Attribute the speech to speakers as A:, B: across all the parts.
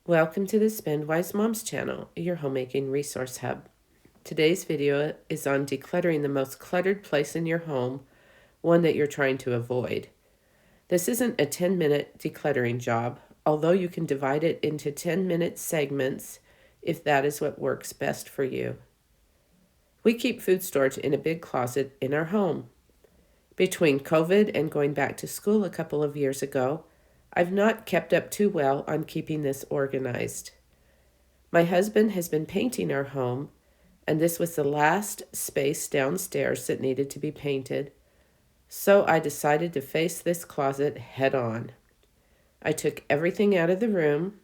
A: Welcome to the Spend Wise Moms channel, your homemaking resource hub. Today's video is on decluttering the most cluttered place in your home, one that you're trying to avoid. This isn't a 10-minute decluttering job, although you can divide it into 10-minute segments if that is what works best for you. We keep food storage in a big closet in our home. Between COVID and going back to school a couple of years ago, I've not kept up too well on keeping this organized. My husband has been painting our home, and this was the last space downstairs that needed to be painted, so I decided to face this closet head on. I took everything out of the room.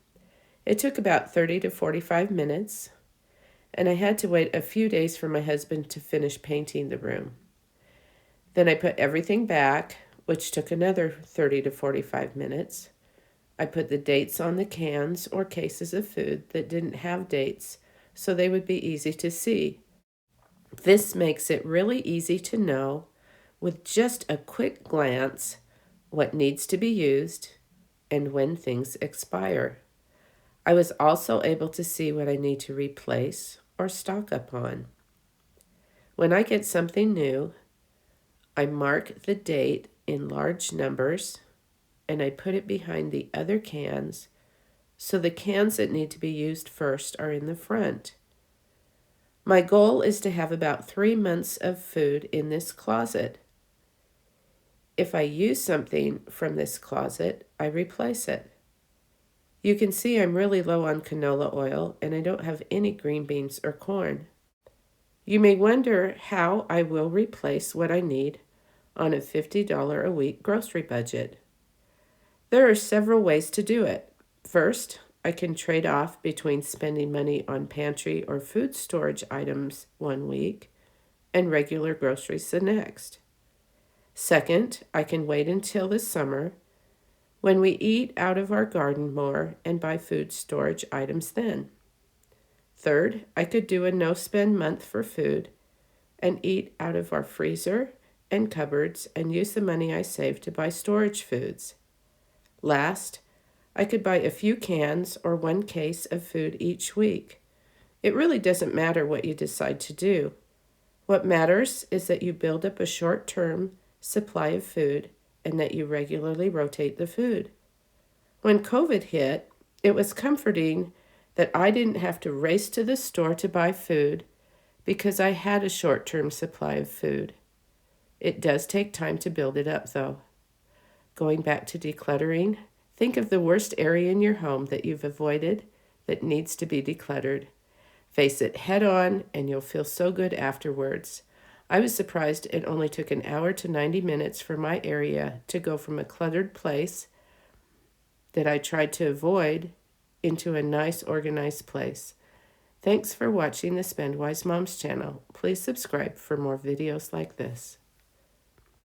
A: It took about 30 to 45 minutes, and I had to wait a few days for my husband to finish painting the room. Then I put everything back, which took another 30 to 45 minutes. I put the dates on the cans or cases of food that didn't have dates so they would be easy to see. This makes it really easy to know with just a quick glance what needs to be used and when things expire. I was also able to see what I need to replace or stock up on. When I get something new, I mark the date in large numbers, and I put it behind the other cans, so the cans that need to be used first are in the front. My goal is to have about 3 months of food in this closet. If I use something from this closet, I replace it. You can see I'm really low on canola oil, and I don't have any green beans or corn. You may wonder how I will replace what I need on a $50 a week grocery budget. There are several ways to do it. First, I can trade off between spending money on pantry or food storage items one week and regular groceries the next. Second, I can wait until the summer when we eat out of our garden more and buy food storage items then. Third, I could do a no-spend month for food and eat out of our freezer and cupboards and use the money I saved to buy storage foods. Last, I could buy a few cans or one case of food each week. It really doesn't matter what you decide to do. What matters is that you build up a short-term supply of food and that you regularly rotate the food. When COVID hit, it was comforting that I didn't have to race to the store to buy food because I had a short-term supply of food. It does take time to build it up, though. Going back to decluttering, think of the worst area in your home that you've avoided that needs to be decluttered. Face it head on, and you'll feel so good afterwards. I was surprised it only took an hour to 90 minutes for my area to go from a cluttered place that I tried to avoid into a nice, organized place. Thanks for watching the Spend Wise Moms channel. Please subscribe for more videos like this.